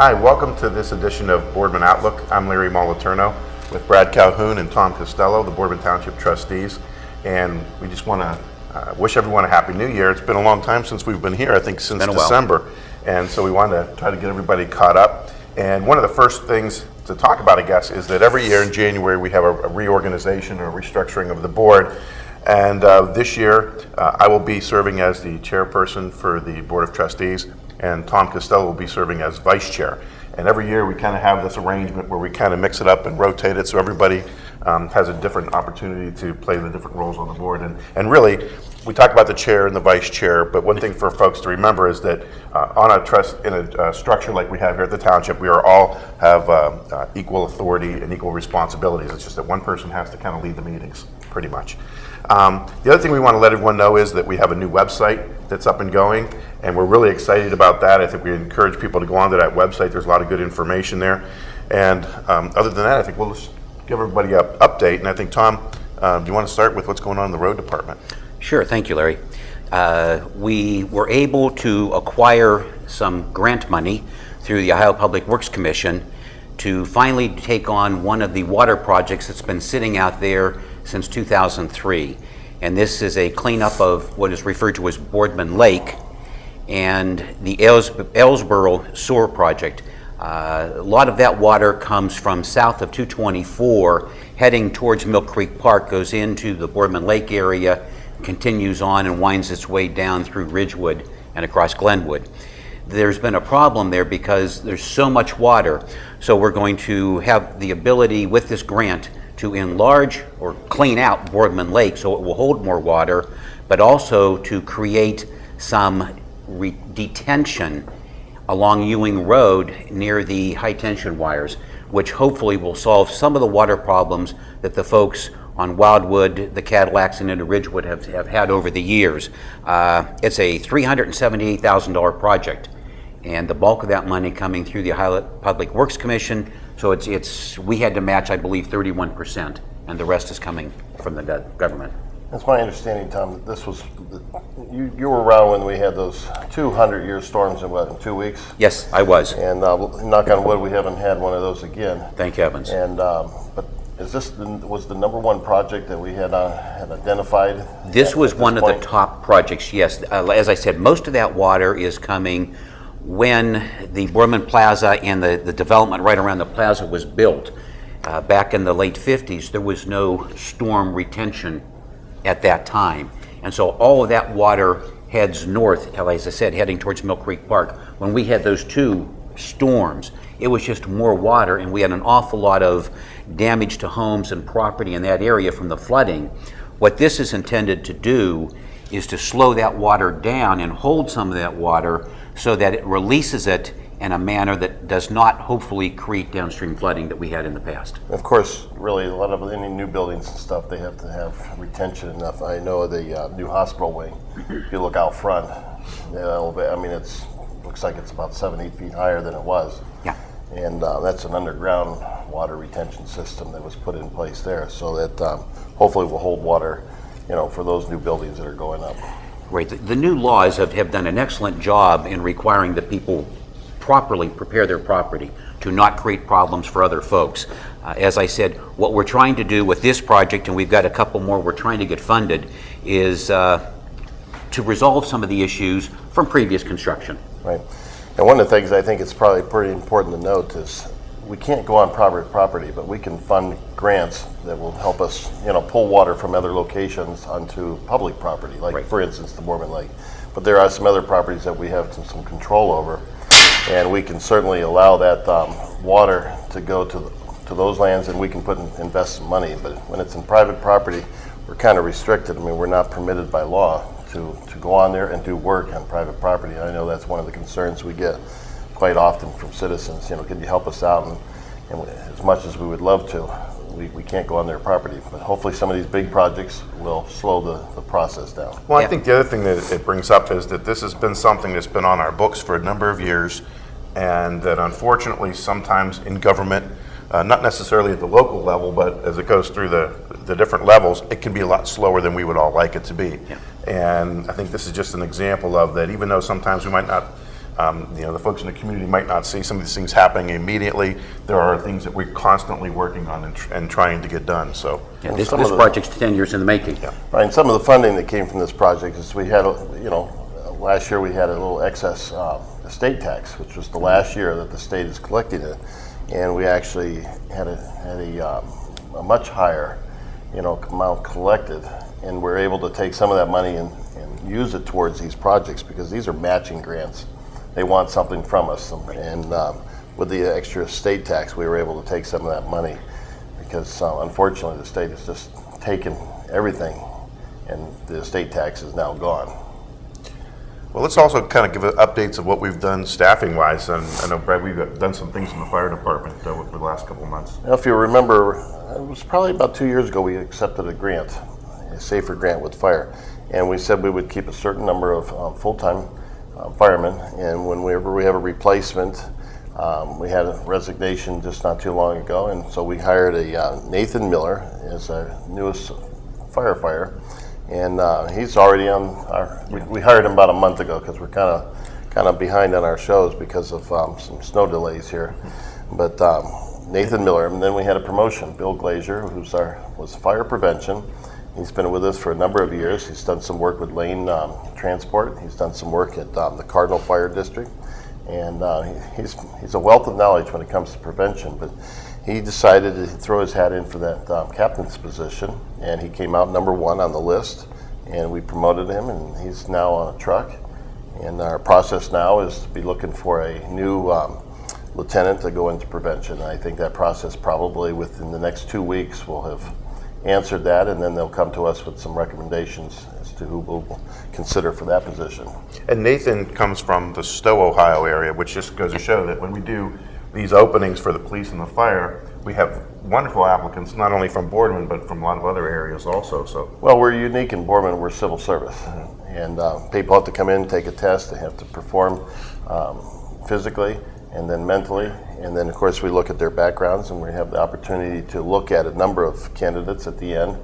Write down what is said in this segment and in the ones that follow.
Hi, welcome to this edition of Boardman Outlook. I'm Larry Moliterno with Brad Calhoun and Tom Costello, the Boardman Township trustees, and we just want to wish everyone a Happy New Year. It's been a long time since we've been here, I think since December, and so we wanted to try to get everybody caught up. And one of the first things to talk about, I guess, is that every year in January we have a reorganization or restructuring of the board. And this year I will be serving as the chairperson for the Board of Trustees, and Tom Costello will be serving as vice chair. And every year we kind of have this arrangement where we kind of mix it up and rotate it so everybody has a different opportunity to play the different roles on the board. And really, we talk about the chair and the vice chair, but one thing for folks to remember is that on a trust, in a structure like we have here at the township, we are all have equal authority and equal responsibilities. It's just that one person has to kind of lead the meetings, pretty much. The other thing we want to let everyone know is that we have a new website that's up and going, and we're really excited about that. I think we encourage people to go onto that website. There's a lot of good information there. And other than that, I think we'll just give everybody an update. And I think, Tom, do you want to start with what's going on in the road department? Sure, thank you, Larry. We were able to acquire some grant money through the Ohio Public Works Commission to finally take on one of the water projects that's been sitting out there since 2003. And this is a cleanup of what is referred to as Boardman Lake and the Ellsboro Sewer Project. A lot of that water comes from south of 224, heading towards Mill Creek Park, goes into the Boardman Lake area, continues on and winds its way down through Ridgewood and across Glenwood. There's been a problem there because there's so much water. So we're going to have the ability with this grant to enlarge or clean out Boardman Lake so it will hold more water, but also to create some detention along Ewing Road near the high tension wires, which hopefully will solve some of the water problems that the folks on Wildwood, the Cadillacs, and into Ridgewood have had over the years. It's a $378,000 project, and the bulk of that money coming through the Ohio Public Works Commission. So we had to match, I believe, 31%, and the rest is coming from the government. That's my understanding, Tom. That this was you were around when we had those 200-year storms in 2 weeks. Yes, I was. And knock on wood, we haven't had one of those again. Thank heavens. And but was the number one project that we had identified? This was one of the top projects. Yes, as I said, most of that water is coming when the Boardman Plaza and the development right around the plaza was built. Back in the late 50s, there was no storm retention at that time. And so all of that water heads north, as I said, heading towards Mill Creek Park. When we had those two storms, it was just more water, and we had an awful lot of damage to homes and property in that area from the flooding. What this is intended to do is to slow that water down and hold some of that water so that it releases it in a manner that does not hopefully create downstream flooding that we had in the past. Of course, really, a lot of any new buildings and stuff, they have to have retention enough. I know the new hospital wing, if you look out front, I mean, looks like it's about 7-8 feet higher than it was. Yeah. And that's an underground water retention system that was put in place there, so that hopefully will hold water, for those new buildings that are going up. Right. The new laws have done an excellent job in requiring that people properly prepare their property to not create problems for other folks. As I said, what we're trying to do with this project, and we've got a couple more we're trying to get funded, is to resolve some of the issues from previous construction. Right. And one of the things I think it's probably pretty important to note is we can't go on private property, but we can fund grants that will help us, pull water from other locations onto public property, like right. For instance, the Boardman Lake. But there are some other properties that we have some control over, and we can certainly allow that water to go to those lands, and we can invest some money. But when it's in private property, we're kind of restricted. I mean, we're not permitted by law to go on there and do work on private property. I know that's one of the concerns we get quite often from citizens. Can you help us out? And as much as we would love to, we can't go on their property. But hopefully some of these big projects will slow the process down. Well, I think the other thing that it brings up is that this has been something that's been on our books for a number of years, and that unfortunately sometimes in government, not necessarily at the local level, but as it goes through the different levels, it can be a lot slower than we would all like it to be. Yeah. And I think this is just an example of that. Even though sometimes we might not The folks in the community might not see some of these things happening immediately. There are things that we're constantly working on and trying to get done. So, Yeah, this project's 10 years in the making. Yeah. Right, and some of the funding that came from this project is we had, last year we had a little excess estate tax, which was the last year that the state is collecting it, and we actually had a much higher, amount collected, and we're able to take some of that money and use it towards these projects because these are matching grants. They want something from us, and with the extra estate tax, we were able to take some of that money because unfortunately the state has just taken everything, and the estate tax is now gone. well, let's also kind of give updates of what we've done staffing-wise. And I know, Brad, we've done some things in the fire department over the last couple of months. If you remember, it was probably about 2 years ago we accepted a grant, a safer grant with fire, and we said we would keep a certain number of full-time firemen, and whenever we have a replacement, we had a resignation just not too long ago, and so we hired a Nathan Miller as our newest firefighter, and he's already on our. We hired him about a month ago because we're kind of behind on our shows because of some snow delays here, but Nathan Miller, and then we had a promotion, Bill Glazier, was fire prevention. He's been with us for a number of years. He's done some work with Lane Transport. He's done some work at the Cardinal Fire District. And he's a wealth of knowledge when it comes to prevention. But he decided to throw his hat in for that captain's position. And he came out number 1 on the list. And we promoted him, and he's now on a truck. And our process now is to be looking for a new lieutenant to go into prevention. And I think that process probably within the next 2 weeks will have answered that, and then they'll come to us with some recommendations as to who we'll consider for that position. And Nathan comes from the Stowe, Ohio area, which just goes to show that when we do these openings for the police and the fire, we have wonderful applicants, not only from Boardman, but from a lot of other areas also. So, well, we're unique in Boardman. We're civil service, and people have to come in, take a test. They have to perform physically and then mentally, and then of course we look at their backgrounds, and we have the opportunity to look at a number of candidates at the end.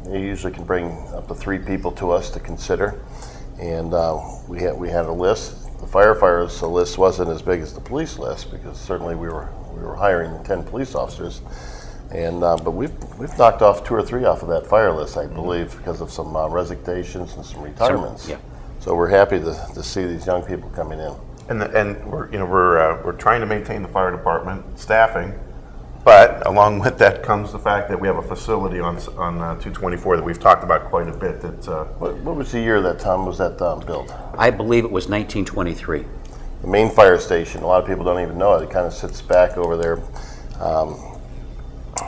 They usually can bring up to 3 people to us to consider, and we had a list. The firefighters list wasn't as big as the police list because certainly we were hiring 10 police officers, and but we've knocked off 2 or 3 off of that fire list, I believe, because of some resignations and some retirements. So we're happy to see these young people coming in. and we're trying to maintain the fire department staffing, but along with that comes the fact that we have a facility on 224 that we've talked about quite a bit. What was the year that Tom was built? I believe it was 1923. The main fire station. A lot of people don't even know it. It kind of sits back over there.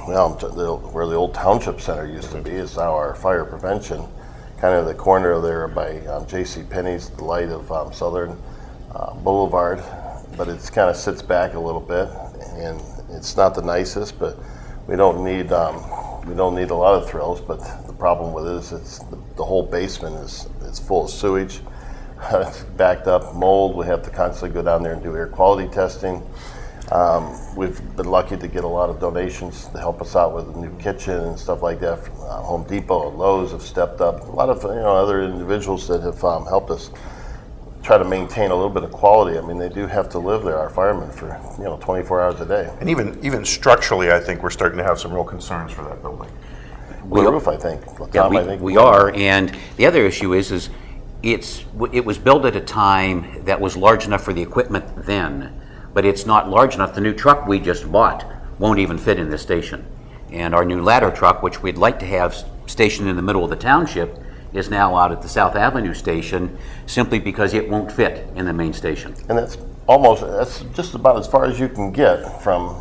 Where the old township center used to be is now our fire prevention. Kind of the corner there by J.C. Penney's, the light of Southern Boulevard, but it kind of sits back a little bit, and it's not the nicest, but we don't need a lot of thrills. But the problem with it is the whole basement is full of sewage, it's backed up, mold. We have to constantly go down there and do air quality testing. We've been lucky to get a lot of donations to help us out with a new kitchen and stuff like that. Home Depot and Lowe's have stepped up. A lot of other individuals that have helped us try to maintain a little bit of quality. I mean, they do have to live there, our firemen, for 24 hours a day. And even structurally, I think we're starting to have some real concerns for that building. The roof, I think. Tom, I think we are. And the other issue is it was built at a time that was large enough for the equipment then, but it's not large enough. The new truck we just bought won't even fit in this station. And our new ladder truck, which we'd like to have stationed in the middle of the township, is now out at the South Avenue station simply because it won't fit in the main station. And that's just about as far as you can get from,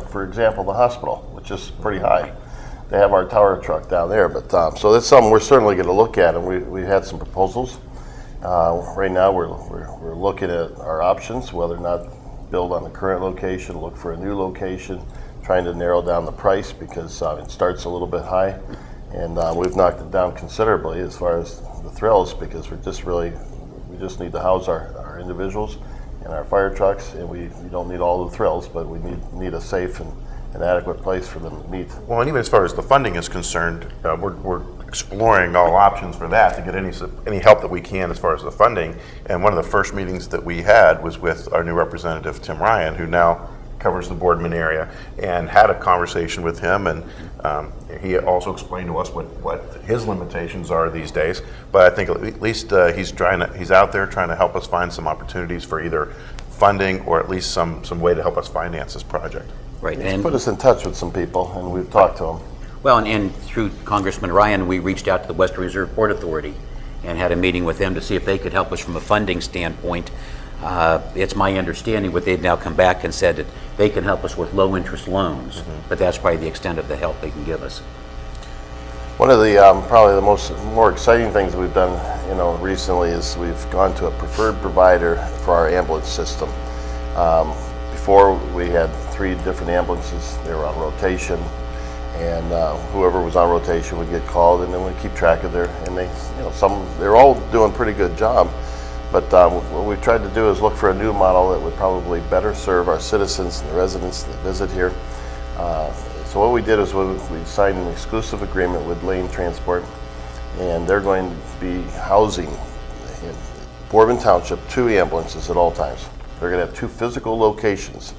for example, the hospital, which is pretty high. They have our tower truck down there, but so that's something we're certainly going to look at, and we've had some proposals. Right now, we're looking at our options, whether or not build on the current location, look for a new location, trying to narrow down the price because it starts a little bit high, and we've knocked it down considerably as far as the thrills because we just need to house our individuals and our fire trucks, and we don't need all the thrills, but we need a safe and an adequate place for them to meet. Well, and even as far as the funding is concerned, we're exploring all options for that to get any help that we can as far as the funding. And one of the first meetings that we had was with our new representative, Tim Ryan, who now covers the Boardman area, and had a conversation with him, and he also explained to us what his limitations are these days. But I think at least he's out there trying to help us find some opportunities for either funding or at least some way to help us finance this project. Right. He's put us in touch with some people, and we've talked to them. Well, and through Congressman Ryan, we reached out to the Western Reserve Port Authority and had a meeting with them to see if they could help us from a funding standpoint. It's my understanding what they've now come back and said that they can help us with low-interest loans, but that's probably the extent of the help they can give us. One of the probably the more exciting things we've done, recently is we've gone to a preferred provider for our ambulance system. Before we had 3 different ambulances. They were on rotation, and whoever was on rotation would get called, and then we keep track of they're all doing a pretty good job. But what we tried to do is look for a new model that would probably better serve our citizens and the residents that visit here. So what we did is we signed an exclusive agreement with Lane Transport, and they're going to be housing in Boardman Township 2 ambulances at all times. They're going to have 2 physical locations.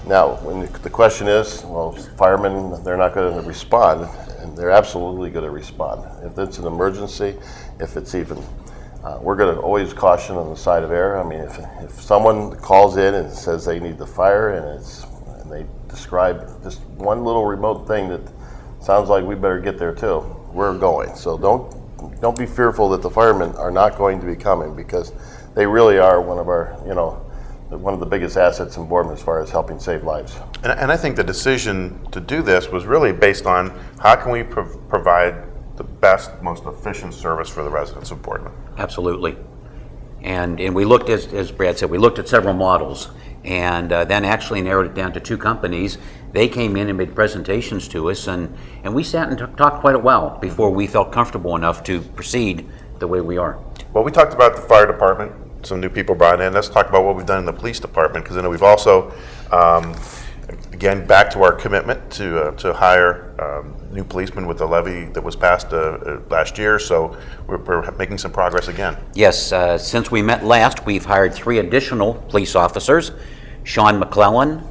Now, when the question is, well, firemen, they're not going to respond, and they're absolutely going to respond. If it's an emergency, if it's even, we're going to always caution on the side of error. I mean, if someone calls in and says they need the fire, and they describe just one little remote thing that sounds like we better get there too, we're going. So don't be fearful that the firemen are not going to be coming, because they really are one of our, one of the biggest assets in Boardman as far as helping save lives. And I think the decision to do this was really based on how can we provide the best, most efficient service for the residents of Boardman. Absolutely. And we looked, as Brad said, we looked at several models, and then actually narrowed it down to 2 companies. They came in and made presentations to us, and we sat and talked quite a while before we felt comfortable enough to proceed the way we are. Well, we talked about the fire department, some new people brought in. Let's talk about what we've done in the police department, because I know we've also, again, back to our commitment to hire new policemen with the levy that was passed last year, so we're making some progress again. Yes, since we met last, we've hired 3 additional police officers: Sean McClellan,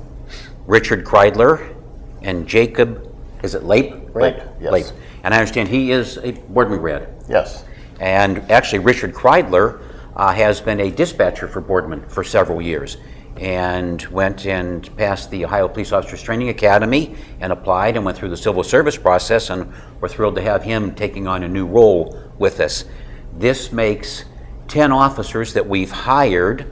Richard Kreidler, and Jacob, is it Lape? Lape, yes. Lape. And I understand he is a Boardman grad. Yes. And actually, Richard Kreidler has been a dispatcher for Boardman for several years, and went and passed the Ohio Police Officers Training Academy and applied and went through the civil service process, and we're thrilled to have him taking on a new role with us. This makes 10 officers that we've hired,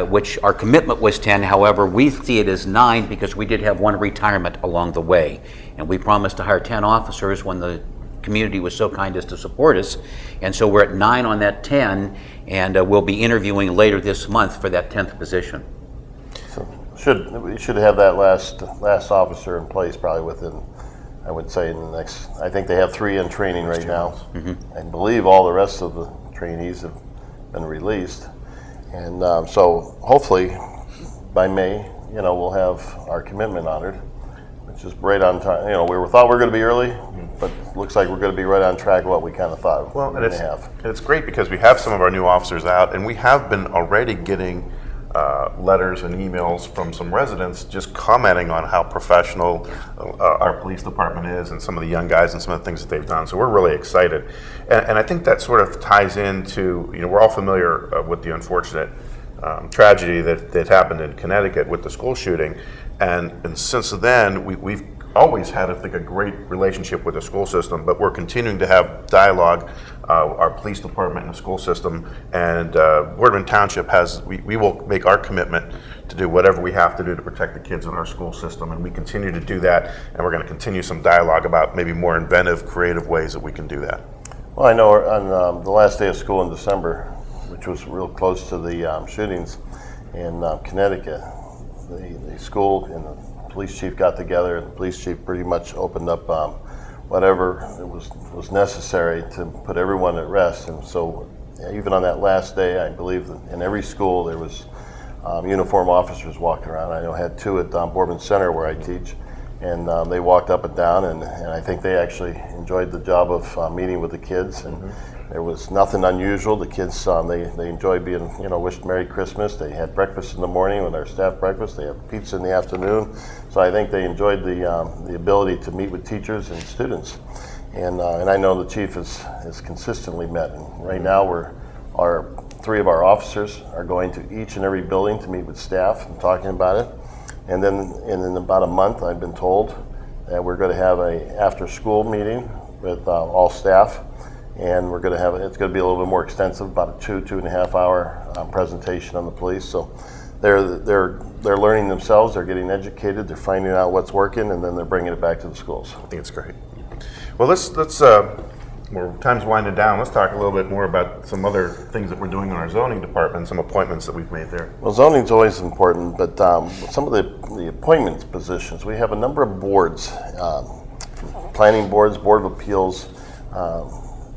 which our commitment was 10. However, we see it as 9 because we did have 1 retirement along the way, and we promised to hire 10 officers when the community was so kind as to support us, and so we're at 9 on that 10, and we'll be interviewing later this month for that 10th position. So we should have that last officer in place probably within, I would say, in the next, I think they have 3 in training right now. Mm-hmm. I believe all the rest of the trainees have been released, and so hopefully by May, we'll have our commitment honored, which is right on time. We thought we were going to be early, but looks like we're going to be right on track with what we kind of thought we were going to have. It's great because we have some of our new officers out, and we have been already getting letters and emails from some residents just commenting on how professional our police department is, and some of the young guys and some of the things that they've done. So we're really excited. And I think that sort of ties into, we're all familiar with the unfortunate tragedy that happened in Connecticut with the school shooting. And since then, we've always had, I think, a great relationship with the school system, but we're continuing to have dialogue, our police department and the school system, and Boardman Township we will make our commitment to do whatever we have to do to protect the kids in our school system, and we continue to do that, and we're going to continue some dialogue about maybe more inventive, creative ways that we can do that. Well, I know on the last day of school in December, which was real close to the shootings in Connecticut, the school and the police chief got together, and the police chief pretty much opened up whatever it was necessary to put everyone at rest. And so even on that last day, I believe that in every school there was uniform officers walking around. I know I had two at Boardman Center where I teach, and they walked up and down, and I think they actually enjoyed the job of meeting with the kids, and there was nothing unusual. The kids, they enjoyed being, wished Merry Christmas. They had breakfast in the morning with our staff breakfast. They had pizza in the afternoon. So I think they enjoyed the ability to meet with teachers and students. And I know the chief has consistently met. And right now, three of our officers are going to each and every building to meet with staff and talking about it. And then in about a month, I've been told that we're going to have a after-school meeting with all staff. And it's going to be a little bit more extensive, about a 2.5 hour presentation on the police. So they're learning themselves, they're getting educated, they're finding out what's working, and then they're bringing it back to the schools. I think it's great. Well, let's more time's winding down. Let's talk a little bit more about some other things that we're doing in our zoning department, some appointments that we've made there. Well, zoning's always important, but some of the appointments positions, we have a number of boards, planning boards, board of appeals,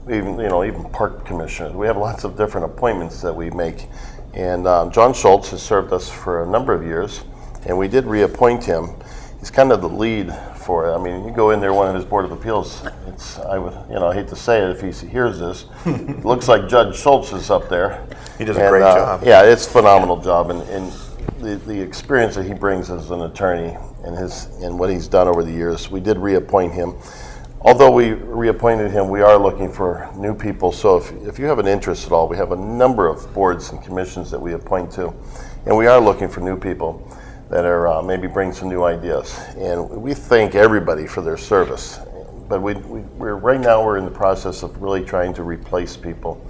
even park commissioners. We have lots of different appointments that we make. And John Schultz has served us for a number of years, and we did reappoint him. He's kind of the lead for it. I mean, you go in there, one of his board of appeals, I hate to say it if he hears this, it looks like Judge Schultz is up there. He does a great job. Yeah, it's a phenomenal job, and the experience that he brings as an attorney and what he's done over the years, we did reappoint him. Although we reappointed him, we are looking for new people. So if you have an interest at all, we have a number of boards and commissions that we appoint to. And we are looking for new people that are maybe bring some new ideas. And we thank everybody for their service. But right now we're in the process of really trying to replace people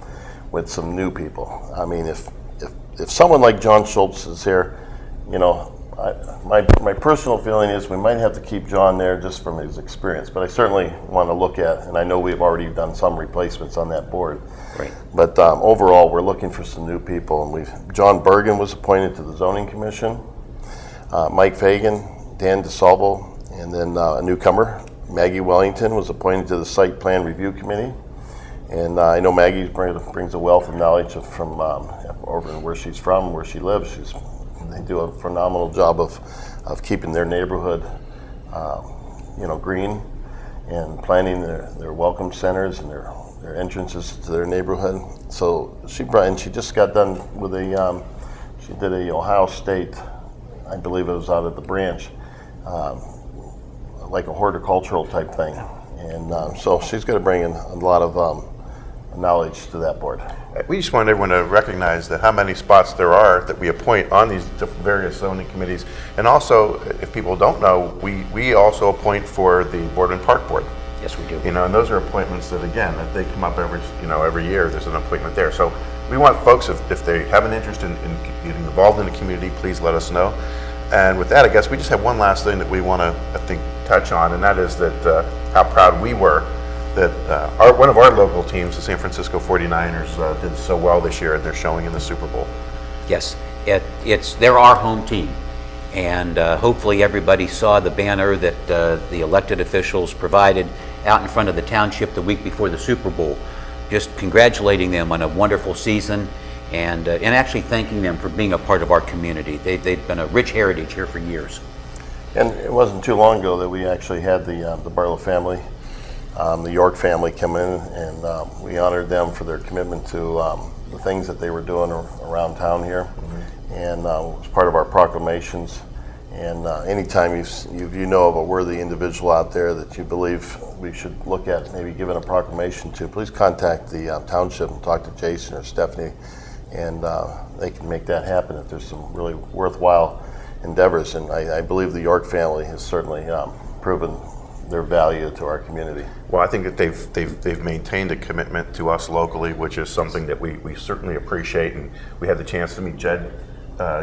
with some new people. I mean, if someone like John Schultz is here, my personal feeling is we might have to keep John there just from his experience, but I certainly want to look at, and I know we've already done some replacements on that board. Right. But overall, we're looking for some new people, and John Bergen was appointed to the Zoning Commission, Mike Fagan, Dan DeSalvo, and then a newcomer, Maggie Wellington, was appointed to the Site Plan Review Committee. And I know Maggie brings a wealth of knowledge from over where she's from, where she lives. They do a phenomenal job of keeping their neighborhood, green, and planning their welcome centers and their entrances to their neighborhood. So she just got done with she did a Ohio State, I believe it was out at the branch, like a horticultural type thing. And so she's going to bring in a lot of knowledge to that board. We just want everyone to recognize that how many spots there are that we appoint on these various zoning committees. And also, if people don't know, we also appoint for the Boardman Park Board. Yes, we do. And those are appointments that, again, that they come up every year. There's an appointment there. So we want folks, if they have an interest in getting involved in the community, please let us know. And with that, I guess we just have one last thing that we want to, I think, touch on, and that is that how proud we were that one of our local teams, the San Francisco 49ers, did so well this year. They're showing in the Super Bowl. Yes, they're our home team, and hopefully everybody saw the banner that the elected officials provided out in front of the township the week before the Super Bowl, just congratulating them on a wonderful season and actually thanking them for being a part of our community. They've been a rich heritage here for years. And it wasn't too long ago that we actually had the Barlow family, the York family come in, and we honored them for their commitment to the things that they were doing around town here. Mm-hmm. And it was part of our proclamations. And anytime you know of a worthy individual out there that you believe we should look at maybe giving a proclamation to, please contact the township and talk to Jason or Stephanie, and they can make that happen if there's some really worthwhile endeavors. And I believe the York family has certainly proven their value to our community. Well, I think that they've maintained a commitment to us locally, which is something that we certainly appreciate. And we had the chance to meet Jed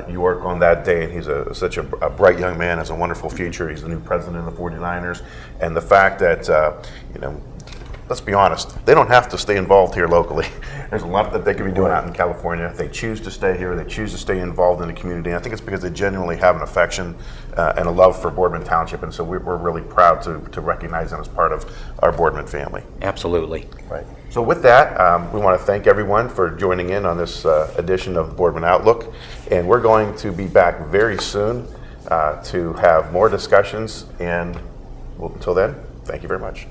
York on that day, and he's such a bright young man, has a wonderful future. He's the new president of the 49ers, and the fact that let's be honest, they don't have to stay involved here locally. There's a lot that they could be doing out in California. They choose to stay here. They choose to stay involved in the community. And I think it's because they genuinely have an affection and a love for Boardman Township. And so we're really proud to recognize them as part of our Boardman family. Absolutely. Right. So with that, we want to thank everyone for joining in on this edition of Boardman Outlook. And we're going to be back very soon to have more discussions. And until then, thank you very much.